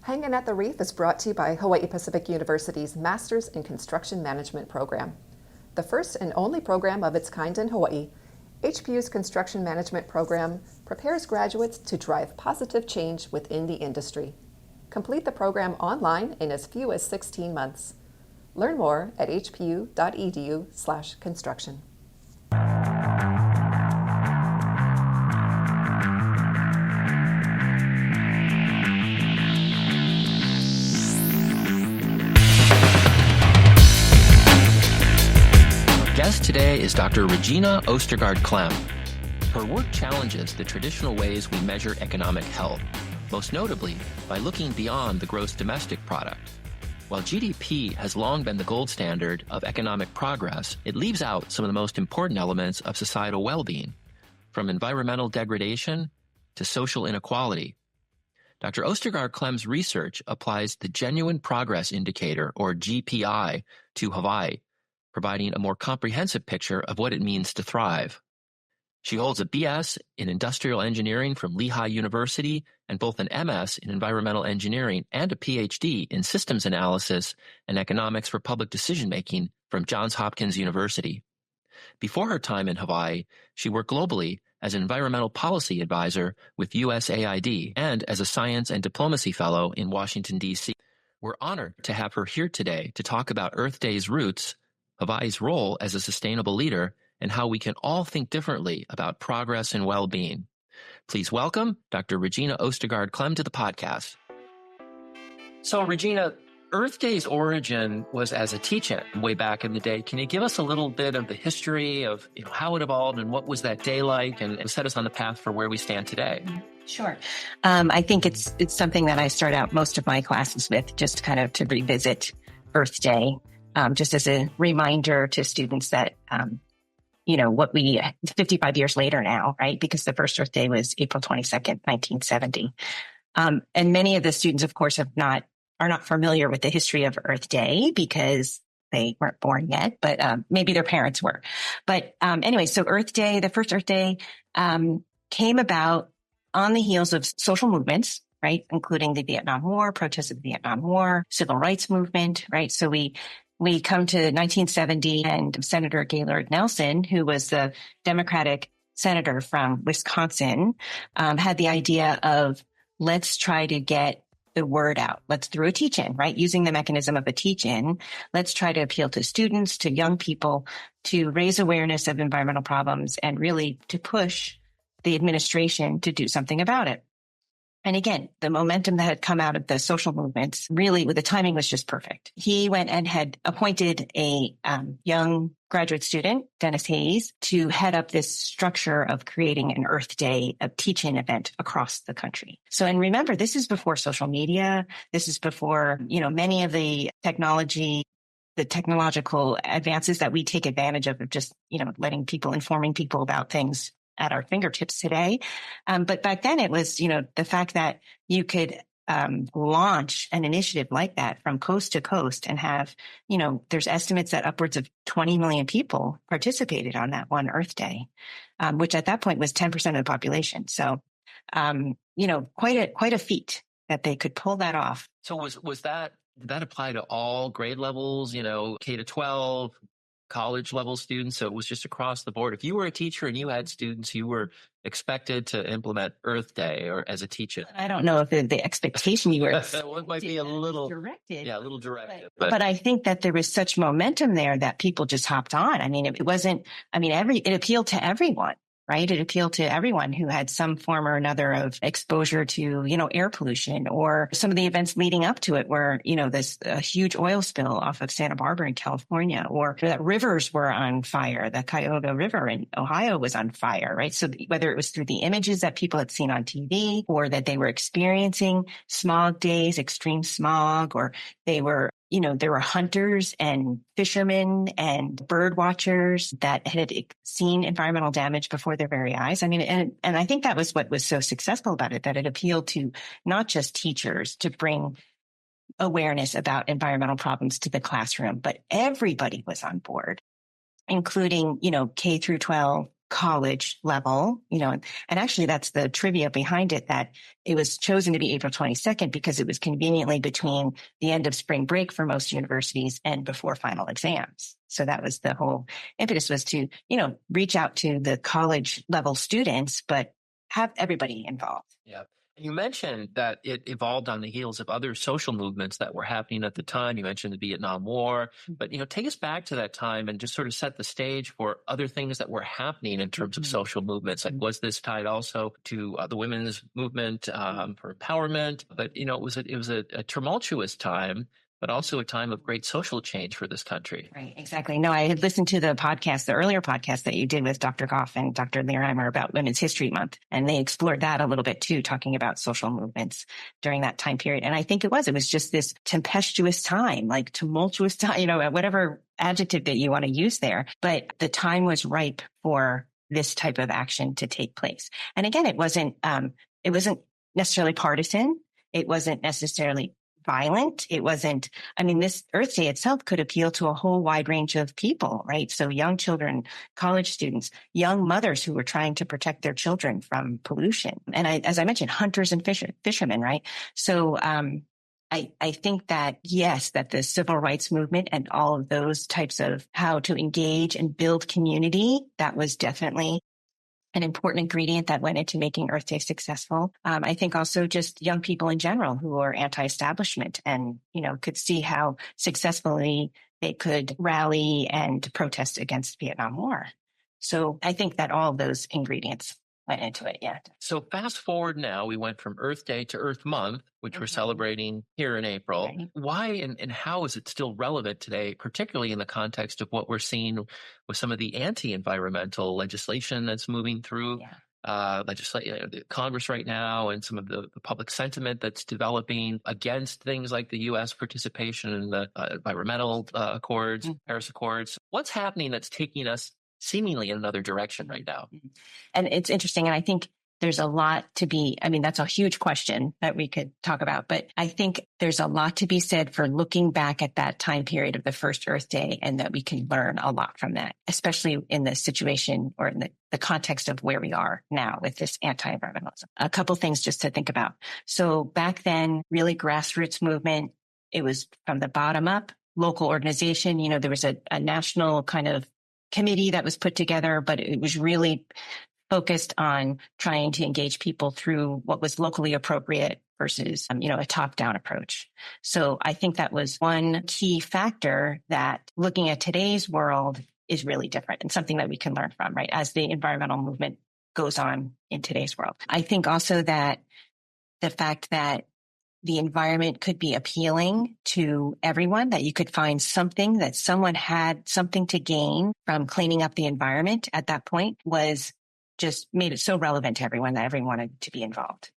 Hangin at the Reef is brought to you by Hawaii Pacific University's Masters in Construction Management program. The first and only program of its kind in Hawaii, HPU's Construction Management program prepares graduates to drive positive change within the industry. Complete the program online in as few as 16 months. Learn more at hpu.edu/construction. Guest today is Dr. Regina Ostergaard Klem. Her work challenges the traditional ways we measure economic health, most notably by looking beyond the gross domestic product. While GDP has long been the gold standard of economic progress, it leaves out some of the most important elements of societal well-being, from environmental degradation to social inequality. Dr. Ostergaard Klem's research applies the Genuine Progress Indicator, or GPI, to Hawaii, providing a more comprehensive picture of what it means to thrive. She holds a BS in Industrial Engineering from Lehigh University and both an MS in Environmental Engineering and a PhD in Systems Analysis and Economics for Public Decision-Making from Johns Hopkins University. Before her time in Hawaii, she worked globally as an environmental policy advisor with USAID and as a science and diplomacy fellow in Washington, D.C. We're honored to have her here today to talk about Earth Day's roots, Hawaii's role as a sustainable leader, and how we can all think differently about progress and well-being. Please welcome Dr. Regina Ostergaard Klem to the podcast. So, Regina, Earth Day's origin was as a teach-in way back in the day. Can you give us a little bit of the history of how it evolved and what was that day like, and set us on the path for where we stand today? Sure. I think it's something that I start out most of my classes with, just kind of to revisit Earth Day. Just as a reminder to students that, what 55 years later now, right? Because the first Earth Day was April 22nd, 1970. And many of the students, of course, are not familiar with the history of Earth Day because they weren't born yet, but maybe their parents were. But anyway, so Earth Day, the first Earth Day, came about on the heels of social movements, right? Including the Vietnam War, protests of the Vietnam War, civil rights movement, right? So we come to 1970, and Senator Gaylord Nelson, who was the Democratic senator from Wisconsin, had the idea of let's try to get the word out. Let's through a teach-in, right? Using the mechanism of a teach-in, let's try to appeal to students, to young people, to raise awareness of environmental problems and really to push the administration to do something about it. And again, the momentum that had come out of the social movements, really, the timing was just perfect. He went and had appointed a young graduate student, Dennis Hayes, to head up this structure of creating an Earth Day, a teach-in event across the country. So, and remember, this is before social media. This is before, many of the technological advances that we take advantage of just, informing people about things at our fingertips today. But back then it was, the fact that you could launch an initiative like that from coast to coast and have, there's estimates that upwards of 20 million people participated on that one Earth Day, which at that point was 10% of the population. So, quite a feat that they could pull that off. So did that apply to all grade levels, K to 12? College level students, so it was just across the board? If you were a teacher and you had students, you were expected to implement Earth Day or as a teacher? I don't know if the expectation you were it might be a little directed. Yeah, a little directed. But I think that there was such momentum there that people just hopped on. I mean, it appealed to everyone. Right? It appealed to everyone who had some form or another of exposure to, air pollution, or some of the events leading up to it were, this huge oil spill off of Santa Barbara in California, or that rivers were on fire. The Cuyahoga River in Ohio was on fire, right? So whether it was through the images that people had seen on TV, or that they were experiencing smog days, extreme smog, or they were there were hunters and fishermen and bird watchers that had seen environmental damage before their very eyes. I mean, and I think that was what was so successful about it, that it appealed to not just teachers to bring awareness about environmental problems to the classroom, but everybody was on board, including, K through 12, college level, and actually that's the trivia behind it, that it was chosen to be April 22nd because it was conveniently between the end of spring break for most universities and before final exams. So that was the whole impetus, was to, reach out to the college level students, but have everybody involved. Yeah. You mentioned that it evolved on the heels of other social movements that were happening at the time. You mentioned the Vietnam War, but, take us back to that time and just sort of set the stage for other things that were happening in terms of social movements. Like, was this tied also to the women's movement for empowerment? But, it was a tumultuous time, but also a time of great social change for this country. Right, exactly. No, I had listened to the earlier podcast that you did with Dr. Goff and Dr. Learheimer about Women's History Month, and they explored that a little bit too, talking about social movements during that time period. And I think it was just this tempestuous time, like tumultuous time, whatever adjective that you want to use there. But the time was ripe for this type of action to take place. And again, it wasn't necessarily partisan. It wasn't necessarily violent. It wasn't, this Earth Day itself could appeal to a whole wide range of people, right? So young children, college students, young mothers who were trying to protect their children from pollution. And as I mentioned, hunters and fishermen, right? So, I think that, yes, that the civil rights movement and all of those types of how to engage and build community, that was definitely an important ingredient that went into making Earth Day successful. I think also just young people in general who are anti-establishment and, could see how successfully they could rally and protest against the Vietnam War. So I think that all of those ingredients went into it. Yeah. So fast forward now, we went from Earth Day to Earth Month, which we're celebrating here in April. Right. Why and how is it still relevant today, particularly in the context of what we're seeing with some of the anti-environmental legislation that's moving through Congress right now, and some of the public sentiment that's developing against things like the U.S. participation in the environmental accords, Paris Accords? What's happening that's taking us seemingly in another direction right now? And it's interesting. And I think there's a lot to be, that's a huge question that we could talk about, but I think there's a lot to be said for looking back at that time period of the first Earth Day, and that we can learn a lot from that, especially in the situation or in the context of where we are now with this anti-environmentalism. A couple things just to think about. So back then, really grassroots movement, it was from the bottom up, local organization. There was a national kind of committee that was put together, but it was really focused on trying to engage people through what was locally appropriate versus, a top-down approach. So I think that was one key factor that, looking at today's world, is really different and something that we can learn from, right, as the environmental movement goes on in today's world. I think also that the fact that the environment could be appealing to everyone, that you could find something that someone had something to gain from cleaning up the environment at that point, was just made it so relevant to everyone that everyone wanted to be involved.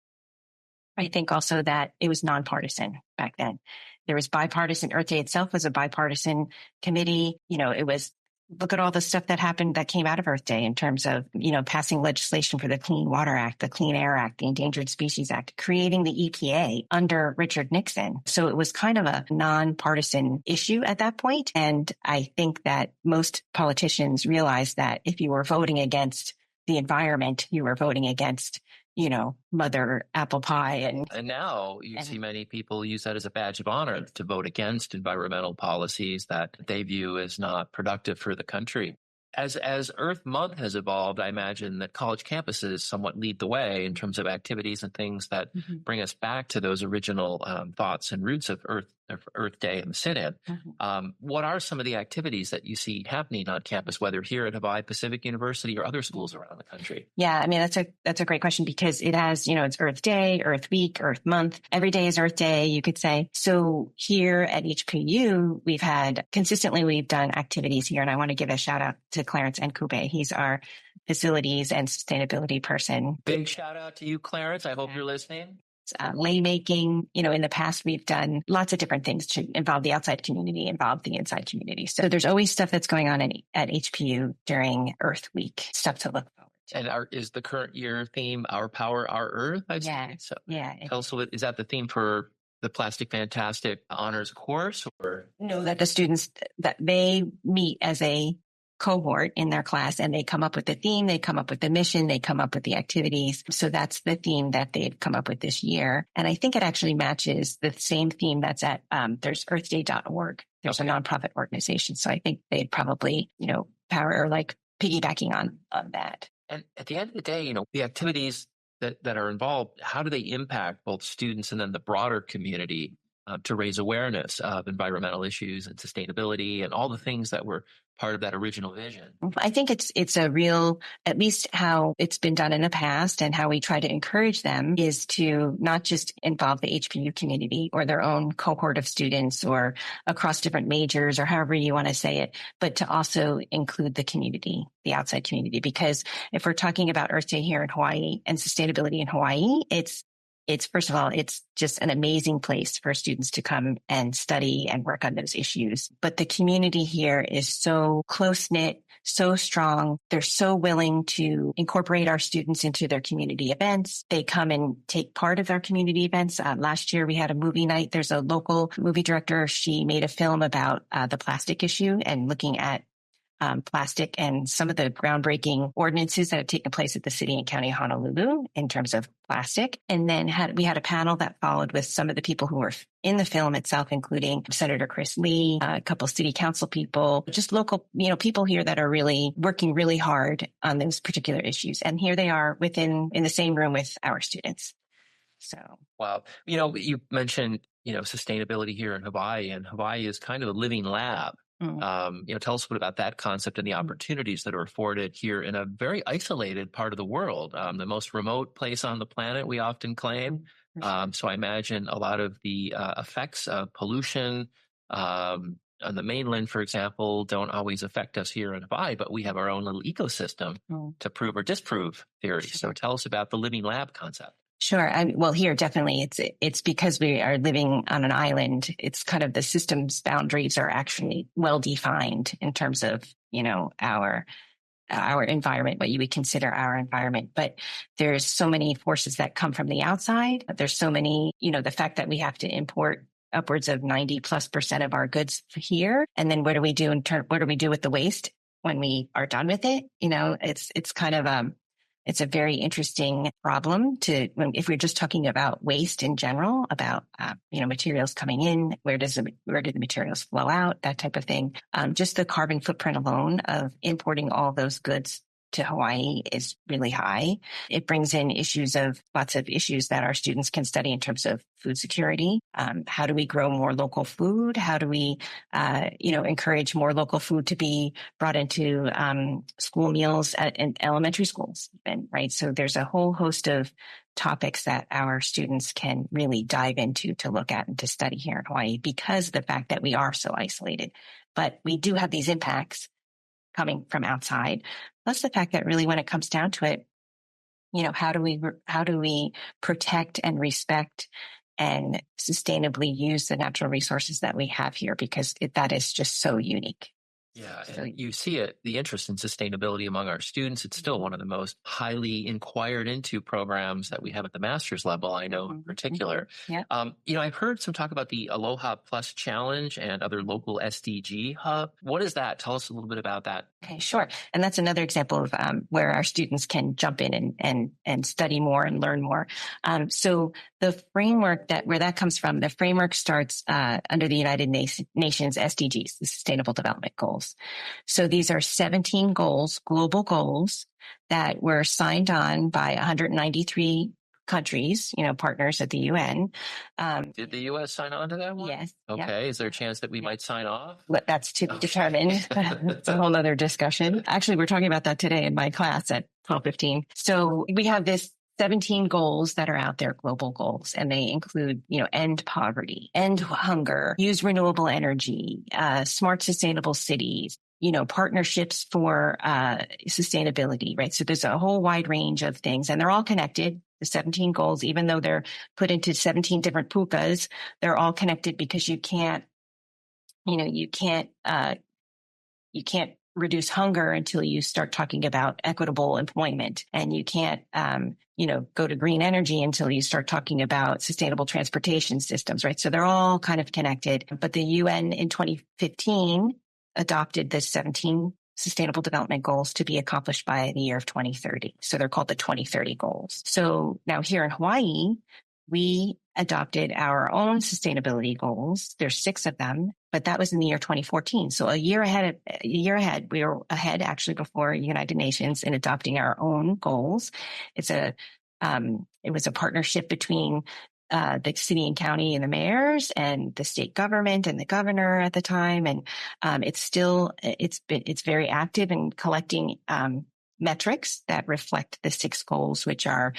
I think also that it was nonpartisan back then. There was bipartisan. Earth Day itself was a bipartisan committee. It was, look at all the stuff that happened that came out of Earth Day in terms of, passing legislation for the Clean Water Act, the Clean Air Act, the Endangered Species Act, creating the EPA under Richard Nixon. So it was kind of a nonpartisan issue at that point. And I think that most politicians realized that if you were voting against the environment, you were voting against, Mother Apple Pie. And now you see many people use that as a badge of honor to vote against environmental policies that they view as not productive for the country. As Earth Month has evolved, I imagine that college campuses somewhat lead the way in terms of activities and things that bring us back to those original thoughts and roots of Earth Day and the sit-in. What are some of the activities that you see happening on campus, whether here at Hawaii Pacific University or other schools around the country? Yeah, that's a great question, because it has, it's Earth Day, Earth Week, Earth Month. Every day is Earth Day, you could say. So here at HPU, we've done activities here, and I want to give a shout out to Clarence Nkube. He's our facilities and sustainability person. Big shout out to you, Clarence. I hope you're listening. Lay making, in the past, we've done lots of different things to involve the outside community, involve the inside community. So there's always stuff that's going on at HPU during Earth Week, stuff to look forward to. And is the current year theme Our Power, Our Earth? So tell us, is that the theme for the Plastic Fantastic Honors course? Or no, that the students, that they meet as a cohort in their class, and they come up with the theme, they come up with the mission, they come up with the activities. So that's the theme that they've come up with this year. And I think it actually matches the same theme that's at, there's earthday.org. There's a nonprofit organization. So I think they'd probably, power or like piggybacking on that. And at the end of the day, the activities that are involved, how do they impact both students and then the broader community to raise awareness of environmental issues and sustainability and all the things that were part of that original vision? I think it's a real, at least how it's been done in the past and how we try to encourage them is to not just involve the HPU community or their own cohort of students or across different majors or however you want to say it, but to also include the community, the outside community. Because if we're talking about Earth Day here in Hawaii and sustainability in Hawaii, it's first of all, it's just an amazing place for students to come and study and work on those issues. But the community here is so close-knit, so strong. They're so willing to incorporate our students into their community events. They come and take part of our community events. Last year, we had a movie night. There's a local movie director. She made a film about the plastic issue and looking at plastic and some of the groundbreaking ordinances that have taken place at the city and county of Honolulu in terms of plastic. And then we had a panel that followed with some of the people who were in the film itself, including Senator Chris Lee, a couple city council people, just local, people here that are really working really hard on those particular issues. And here they are in the same room with our students. So, wow. You mentioned, sustainability here in Hawaii, and Hawaii is kind of a living lab. Tell us a bit about that concept and the opportunities that are afforded here in a very isolated part of the world, the most remote place on the planet, we often claim. So I imagine a lot of the effects of pollution on the mainland, for example, don't always affect us here in Hawaii, but we have our own little ecosystem to prove or disprove theories. So tell us about the living lab concept. Sure. Well, here, definitely, it's because we are living on an island. It's kind of the system's boundaries are actually well defined in terms of, our environment, what you would consider our environment. But there's so many forces that come from the outside. There's so many, the fact that we have to import upwards of 90+% of our goods here. And then what do we do what do we do with the waste when we are done with it? It's kind of, it's a very interesting problem if we're just talking about waste in general, about, materials coming in, where do the materials flow out, that type of thing. Just the carbon footprint alone of importing all those goods to Hawaii is really high. It brings in lots of issues that our students can study in terms of food security. How do we grow more local food? How do we, encourage more local food to be brought into school meals in elementary schools, right? So there's a whole host of topics that our students can really dive into to look at and to study here in Hawaii because of the fact that we are so isolated. But we do have these impacts coming from outside. Plus the fact that really when it comes down to it, how do we protect and respect and sustainably use the natural resources that we have here because that is just so unique. Yeah, and you see the interest in sustainability among our students. It's still one of the most highly inquired into programs that we have at the master's level, I know in particular. Yeah. I've heard some talk about the Aloha Plus Challenge and other local SDG hub. What is that? Tell us a little bit about that. Okay, sure. And that's another example of where our students can jump in and study more and learn more. So the framework where that comes from, the framework starts under the United Nations SDGs, the Sustainable Development Goals. So these are 17 goals, global goals that were signed on by 193 countries, partners at the UN. Did the U.S. sign on to that one? Yes. Okay. Yeah. Is there a chance that we might sign off? That's to be determined. It's a whole other discussion. Actually, we're talking about that today in my class at 12:15. So we have this 17 goals that are out there, global goals, and they include, end poverty, end hunger, use renewable energy, smart, sustainable cities, partnerships for sustainability, right? So there's a whole wide range of things, and they're all connected. The 17 goals, even though they're put into 17 different pukas, they're all connected because you can't reduce hunger until you start talking about equitable employment, and you can't, go to green energy until you start talking about sustainable transportation systems, right? So they're all kind of connected. But the UN in 2015 adopted the 17 Sustainable Development Goals to be accomplished by the year of 2030. So they're called the 2030 goals. So now here in Hawaii, we adopted our own sustainability goals. There's 6 of them, but that was in the year 2014. So a year ahead, we were ahead actually before United Nations in adopting our own goals. It was a partnership between the city and county and the mayors and the state government and the governor at the time. And it's very active in collecting metrics that reflect the 6 goals, which are,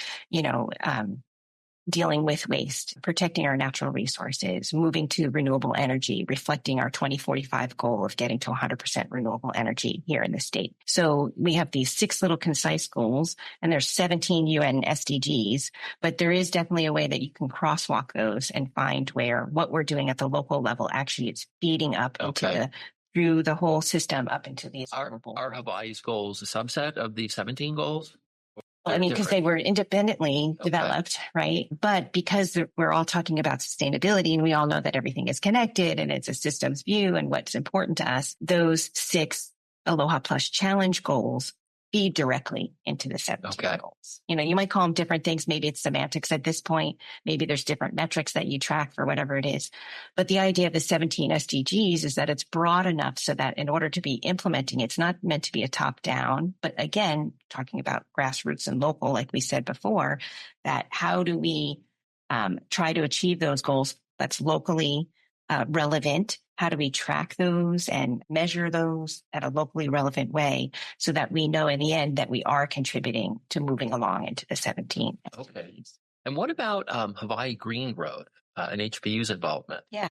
dealing with waste, protecting our natural resources, moving to renewable energy, reflecting our 2045 goal of getting to 100% renewable energy here in the state. So we have these 6 little concise goals, and there's 17 UN SDGs, but there is definitely a way that you can crosswalk those and find where what we're doing at the local level actually it's feeding up through the whole system up into these. Are Hawaii's goals a subset of the 17 goals? Because they were independently developed, right? But because we're all talking about sustainability and we all know that everything is connected and it's a systems view and what's important to us, those 6 Aloha Plus Challenge goals feed directly into the 17 goals. You might call them different things. Maybe it's semantics at this point. Maybe there's different metrics that you track for whatever it is. But the idea of the 17 SDGs is that it's broad enough so that in order to be implementing, it's not meant to be a top down, but again, talking about grassroots and local, like we said before, that how do we try to achieve those goals that's locally relevant? How do we track those and measure those at a locally relevant way so that we know in the end that we are contributing to moving along into the 17? Okay. And what about Hawaii Green Growth and HPU's involvement? Yeah.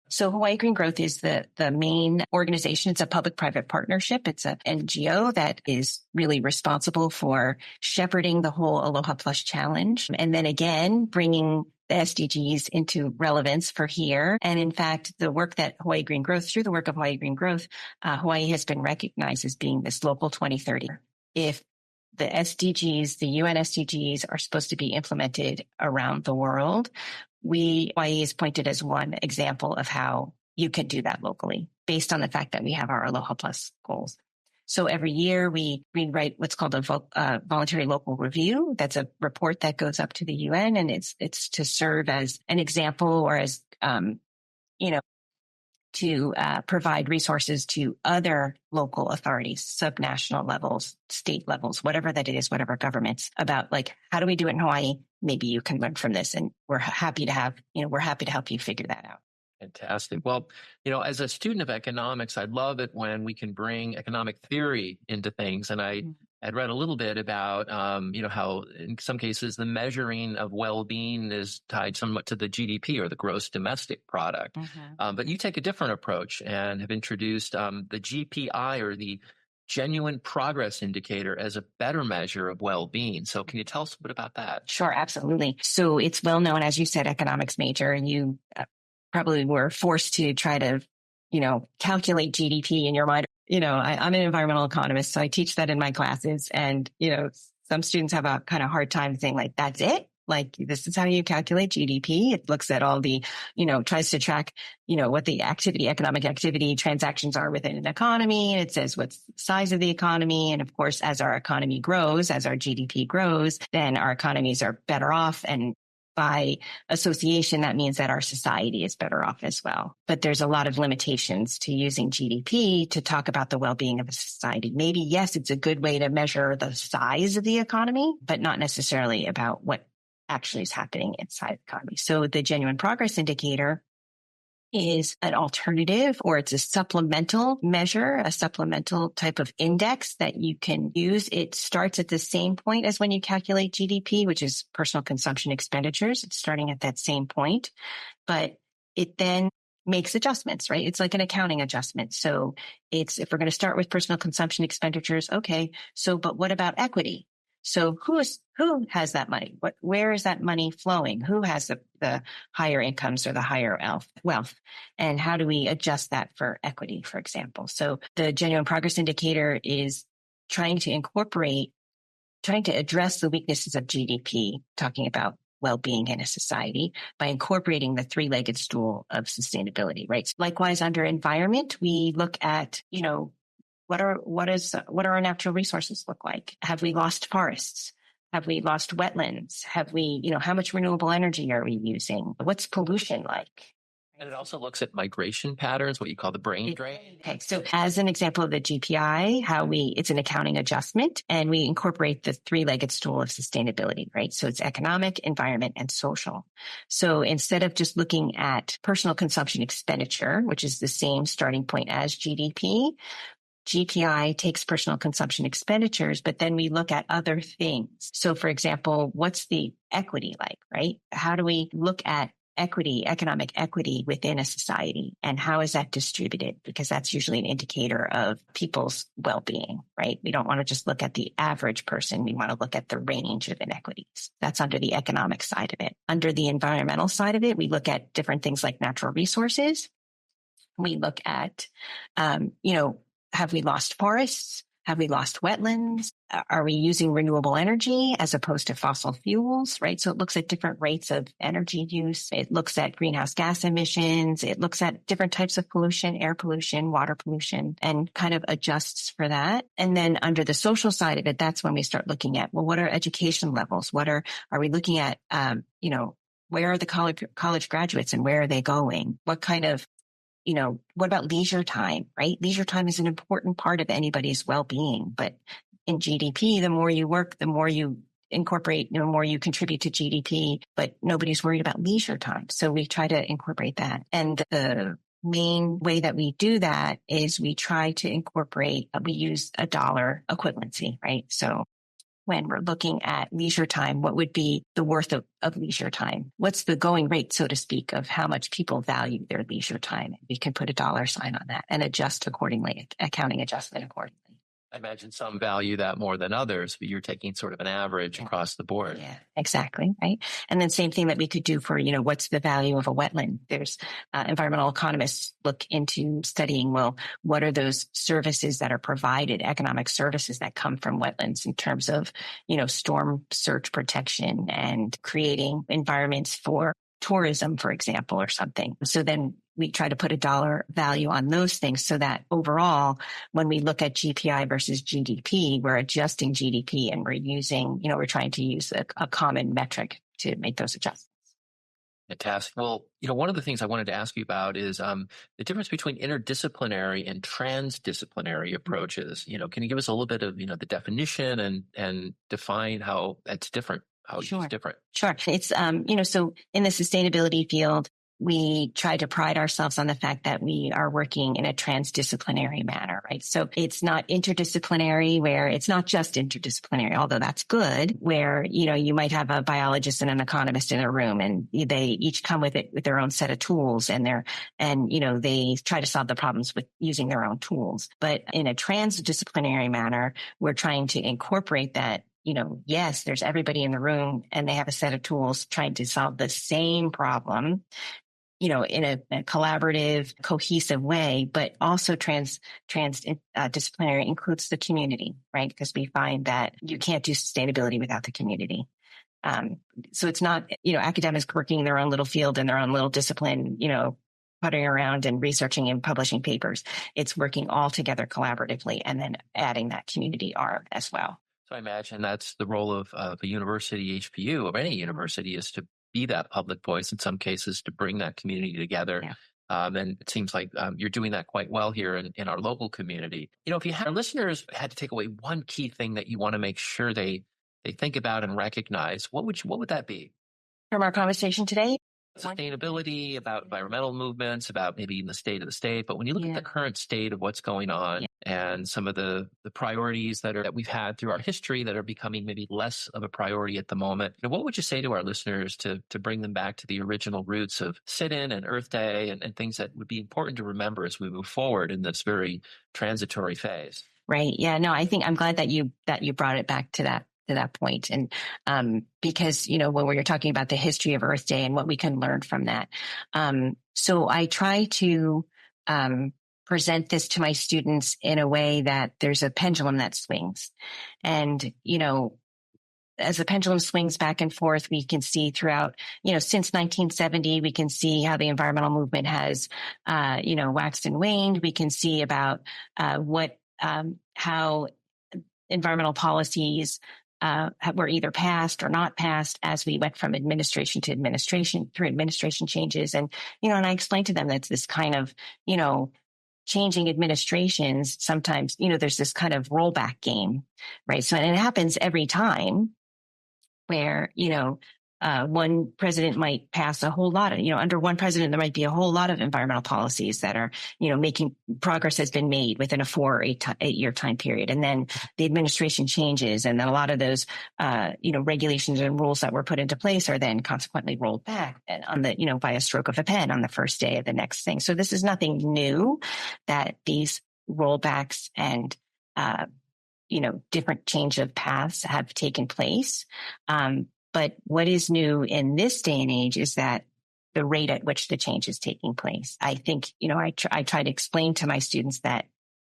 So Hawaii Green Growth is the main organization. It's a public-private partnership. It's an NGO that is really responsible for shepherding the whole Aloha Plus Challenge. And then again, bringing the SDGs into relevance for here. And in fact, the work that Hawaii Green Growth, through the work of Hawaii Green Growth, Hawaii has been recognized as being this local 2030. If the SDGs, the UN SDGs are supposed to be implemented around the world, Hawaii is pointed as one example of how you can do that locally based on the fact that we have our Aloha Plus goals. So every year we write what's called a voluntary local review. That's a report that goes up to the UN, and it's to serve as an example or as, to provide resources to other local authorities, subnational levels, state levels, whatever that is, whatever governments, about like, how do we do it in Hawaii? Maybe you can learn from this, and we're happy to help you figure that out. Fantastic. Well, as a student of economics, I love it when we can bring economic theory into things. And I had read a little bit about, how in some cases the measuring of well-being is tied somewhat to the GDP or the gross domestic product. But you take a different approach and have introduced the GPI or the genuine progress indicator as a better measure of well-being. So can you tell us a bit about that? Sure, absolutely. So it's well known, as you said, economics major, and you probably were forced to try to, calculate GDP in your mind. I'm an environmental economist, so I teach that in my classes. And, some students have a kind of hard time saying like, that's it. Like, this is how you calculate GDP. It looks at all the, tries to track, what the economic activity transactions are within an economy. And it says what's the size of the economy. And of course, as our economy grows, as our GDP grows, then our economies are better off. And by association, that means that our society is better off as well. But there's a lot of limitations to using GDP to talk about the well-being of a society. Maybe, yes, it's a good way to measure the size of the economy, but not necessarily about what actually is happening inside the economy. So the genuine progress indicator is an alternative, or it's a supplemental measure, a supplemental type of index that you can use. It starts at the same point as when you calculate GDP, which is personal consumption expenditures. It's starting at that same point, but it then makes adjustments, right? It's like an accounting adjustment. So if we're going to start with personal consumption expenditures, okay. So, but what about equity? So who has that money? Where is that money flowing? Who has the higher incomes or the higher wealth? And how do we adjust that for equity, for example? So the genuine progress indicator is trying to address the weaknesses of GDP, talking about well-being in a society by incorporating the 3-legged stool of sustainability, right? Likewise, under environment, we look at, what are our natural resources look like? Have we lost forests? Have we lost wetlands? Have we, how much renewable energy are we using? What's pollution like? And it also looks at migration patterns, what you call the brain drain. Okay, so as an example of the GPI, it's an accounting adjustment, and we incorporate the three-legged stool of sustainability, right? So it's economic, environment, and social. So instead of just looking at personal consumption expenditure, which is the same starting point as GDP, GPI takes personal consumption expenditures, but then we look at other things. So for example, what's the equity like, right? How do we look at equity, economic equity within a society, and how is that distributed? Because that's usually an indicator of people's well-being, right? We don't want to just look at the average person. We want to look at the range of inequities. That's under the economic side of it. Under the environmental side of it, we look at different things like natural resources. We look at, have we lost forests? Have we lost wetlands? Are we using renewable energy as opposed to fossil fuels, right? So it looks at different rates of energy use. It looks at greenhouse gas emissions. It looks at different types of pollution, air pollution, water pollution, and kind of adjusts for that. And then under the social side of it, that's when we start looking at, well, what are education levels? Are we looking at, where are the college graduates and where are they going? What kind of what about leisure time, right? Leisure time is an important part of anybody's well-being. But in GDP, the more you work, the more you incorporate, the more you contribute to GDP, but nobody's worried about leisure time. So we try to incorporate that. And the main way that we do that is we try to we use a dollar equivalency, right? So when we're looking at leisure time, what would be the worth of leisure time? What's the going rate, so to speak, of how much people value their leisure time? We can put a dollar sign on that and adjust accordingly, accounting adjustment accordingly. I imagine some value that more than others, but you're taking sort of an average across the board. Yeah, exactly. Right. And then same thing that we could do for, what's the value of a wetland? There's environmental economists look into studying, well, what are those services that are provided, economic services that come from wetlands in terms of, storm surge protection and creating environments for tourism, for example, or something. So then we try to put a dollar value on those things so that overall, when we look at GPI versus GDP, we're adjusting GDP and we're trying to use a common metric to make those adjustments. Fantastic. Well, one of the things I wanted to ask you about is the difference between interdisciplinary and transdisciplinary approaches. Can you give us a little bit of, the definition and define how that's different? How it's different. Sure. It's, so in the sustainability field, we try to pride ourselves on the fact that we are working in a transdisciplinary manner, right? So it's not interdisciplinary where it's not just interdisciplinary, although that's good, where, you might have a biologist and an economist in a room and they each come with their own set of tools and they try to solve the problems with using their own tools. But in a transdisciplinary manner, we're trying to incorporate that. Yes, there's everybody in the room and they have a set of tools trying to solve the same problem, in a collaborative, cohesive way, but also transdisciplinary includes the community, right? Because we find that you can't do sustainability without the community. So it's not, academics working in their own little field and their own little discipline, putting around and researching and publishing papers. It's working all together collaboratively and then adding that community arm as well. So I imagine that's the role of a university, HPU, of any university, is to be that public voice, in some cases, to bring that community together. Yeah. And it seems like you're doing that quite well here in our local community. If our listeners had to take away one key thing that you want to make sure they think about and recognize, what would that be? From our conversation today? Sustainability, about environmental movements, about maybe the state of the state. But when you look at the current state of what's going on and some of the priorities that we've had through our history that are becoming maybe less of a priority at the moment, what would you say to our listeners to bring them back to the original roots of sit-in and Earth Day and things that would be important to remember as we move forward in this very transitory phase? Right. Yeah. No, I think I'm glad that you brought it back to that point. And, because, when we were talking about the history of Earth Day and what we can learn from that. So I try to, present this to my students in a way that there's a pendulum that swings. And, as the pendulum swings back and forth, we can see throughout, since 1970, we can see how the environmental movement has, waxed and waned. We can see about, what how environmental policies were either passed or not passed as we went from administration to administration through administration changes. And, and I explained to them that this kind of, changing administrations, sometimes, there's this kind of rollback game, right? So, and it happens every time where, one president might pass a whole lot of, under one president, there might be a whole lot of environmental policies that are, making progress has been made within a 4 or 8 year time period. And then the administration changes. And then a lot of those, regulations and rules that were put into place are then consequently rolled back on the, by a stroke of a pen on the first day of the next thing. So this is nothing new that these rollbacks and, different change of paths have taken place. But what is new in this day and age is that the rate at which the change is taking place. I think, I try to explain to my students that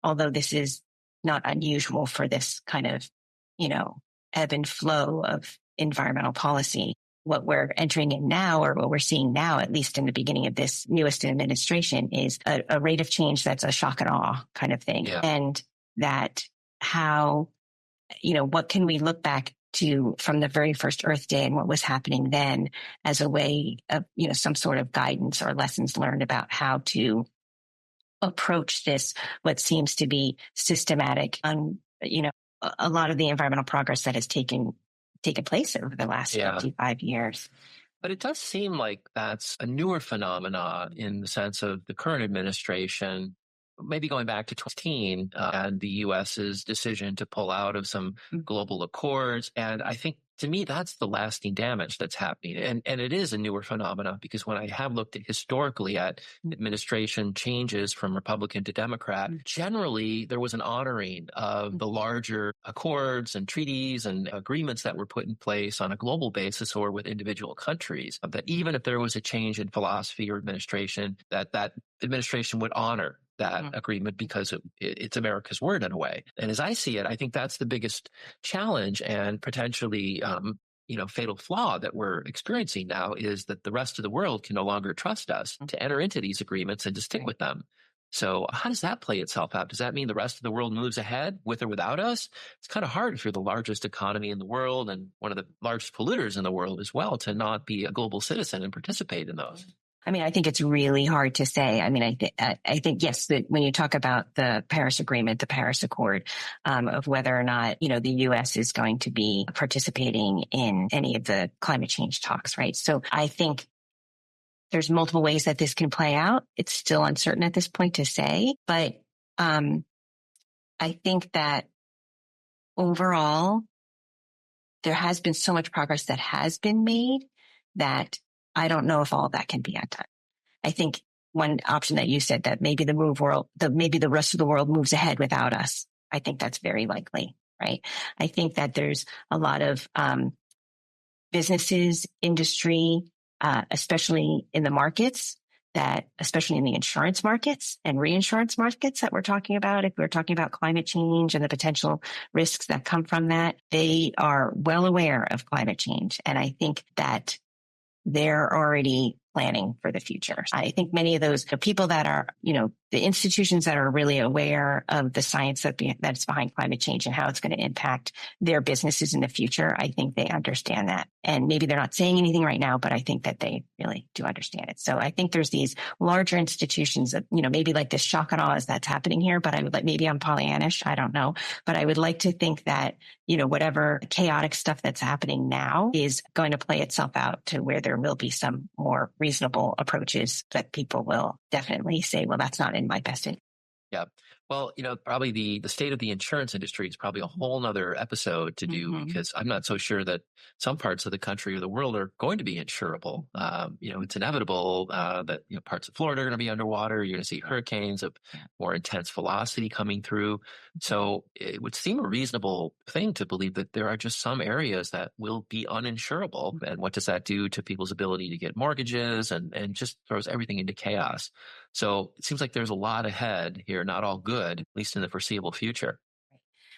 although this is not unusual for this kind of, ebb and flow of environmental policy, what we're entering in now, or what we're seeing now, at least in the beginning of this newest administration, is a rate of change that's a shock and awe kind of thing. Yeah. And that how, what can we look back to from the very first Earth Day and what was happening then as a way of, some sort of guidance or lessons learned about how to approach this, what seems to be systematic, a lot of the environmental progress that has taken place over the last 55 years. But it does seem like that's a newer phenomena in the sense of the current administration, maybe going back to 2016 and the U.S.'s decision to pull out of some global accords. And I think, to me, that's the lasting damage that's happening. And it is a newer phenomena because when I have looked at historically at administration changes from Republican to Democrat, generally there was an honoring of the larger accords and treaties and agreements that were put in place on a global basis or with individual countries, that even if there was a change in philosophy or administration, that administration would honor that agreement because it's America's word in a way. And as I see it, I think that's the biggest challenge and potentially, fatal flaw that we're experiencing now is that the rest of the world can no longer trust us to enter into these agreements and to stick with them. So how does that play itself out? Does that mean the rest of the world moves ahead with or without us? It's kind of hard if you're the largest economy in the world and one of the largest polluters in the world as well to not be a global citizen and participate in those. I mean, I think it's really hard to say. I mean, I think, yes, that when you talk about the Paris Agreement, the Paris Accord, of whether or not, the U.S. is going to be participating in any of the climate change talks, right? So I think there's multiple ways that this can play out. It's still uncertain at this point to say, but I think that overall, there has been so much progress that has been made that I don't know if all that can be undone. I think one option that you said that maybe maybe the rest of the world moves ahead without us. I think that's very likely, right? I think that there's a lot of businesses, industry, especially in the markets, especially in the insurance markets and reinsurance markets that we're talking about, if we're talking about climate change and the potential risks that come from that, they are well aware of climate change. And I think that they're already planning for the future. I think many of those people that are, the institutions that are really aware of the science that's behind climate change and how it's going to impact their businesses in the future, I think they understand that. And maybe they're not saying anything right now, but I think that they really do understand it. So I think there's these larger institutions that, maybe like this shock and awe as that's happening here, but I would maybe I'm Pollyannish, I don't know, but I would like to think that, whatever chaotic stuff that's happening now is going to play itself out to where there will be some more reasonable approaches that people will definitely say, well, that's not in my best interest. Yeah. Well, probably the state of the insurance industry is probably a whole nother episode to do because I'm not so sure that some parts of the country or the world are going to be insurable. It's inevitable that parts of Florida are going to be underwater. You're going to see hurricanes of more intense velocity coming through. So it would seem a reasonable thing to believe that there are just some areas that will be uninsurable. And what does that do to people's ability to get mortgages and just throws everything into chaos. So it seems like there's a lot ahead here, not all good, at least in the foreseeable future.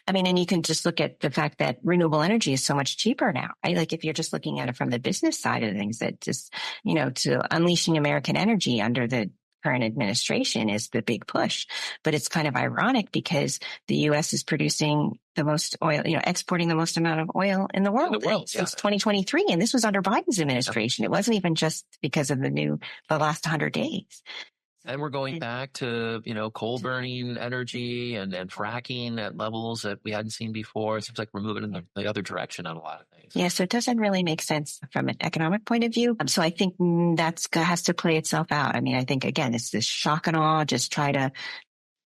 I mean, and you can just look at the fact that renewable energy is so much cheaper now, right? Like if you're just looking at it from the business side of things, that just, to unleashing American energy under the current administration is the big push. But it's kind of ironic because the U.S. is producing the most oil, exporting the most amount of oil in the world, since 2023. And this was under Biden's administration. It wasn't even just because of the last 100 days. And we're going back to, coal burning energy and fracking at levels that we hadn't seen before. It seems like we're moving in the other direction on a lot of things. Yeah, so it doesn't really make sense from an economic point of view. So I think has to play itself out. I mean, I think, again, it's this shock and awe, just try to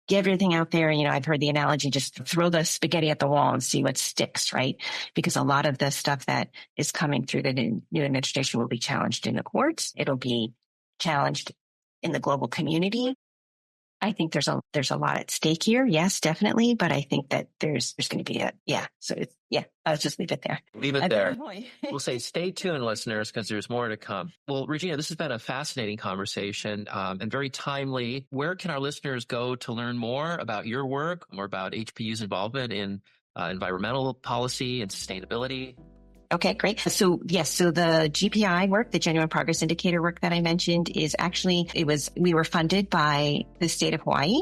get everything out there. I've heard the analogy, just throw the spaghetti at the wall and see what sticks, right? Because a lot of the stuff that is coming through the new administration will be challenged in the courts. It'll be challenged in the global community. I think there's a lot at stake here. Yes, definitely. But I think that there's going to be I'll just leave it there. Leave it there. We'll say stay tuned, listeners, because there's more to come. Well, Regina, this has been a fascinating conversation and very timely. Where can our listeners go to learn more about your work, more about HPU's involvement in environmental policy and sustainability? Okay, great. So the GPI work, the Genuine Progress Indicator work that I mentioned is actually, we were funded by the state of Hawaii,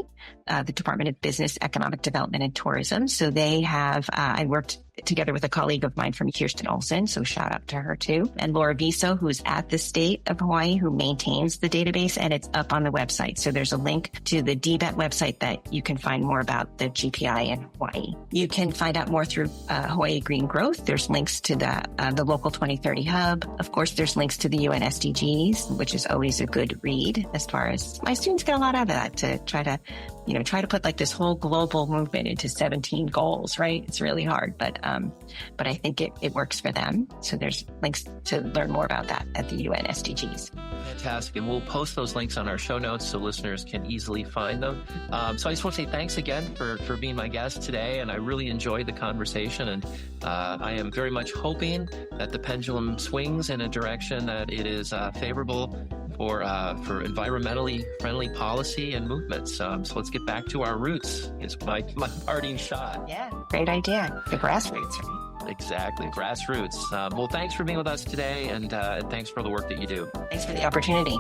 the Department of Business, Economic Development and Tourism. So they have, I worked together with a colleague of mine from Kirsten Olsen, so shout out to her too, and Laura Viso, who's at the state of Hawaii, who maintains the database, and it's up on the website. So there's a link to the DBET website that you can find more about the GPI in Hawaii. You can find out more through Hawaii Green Growth. There's links to the local 2030 hub. Of course, there's links to the UN SDGs, which is always a good read. As far as my students get a lot out of that to try to put like this whole global movement into 17 goals, right? It's really hard, but I think it works for them. So there's links to learn more about that at the UN SDGs. Fantastic. And we'll post those links on our show notes so listeners can easily find them. So I just want to say thanks again for being my guest today. And I really enjoyed the conversation. And I am very much hoping that the pendulum swings in a direction that it is favorable for environmentally friendly policy and movements. So let's get back to our roots is my parting shot. Yeah, great idea. The grassroots, right? Exactly, grassroots. Well, thanks for being with us today, and thanks for the work that you do. Thanks for the opportunity.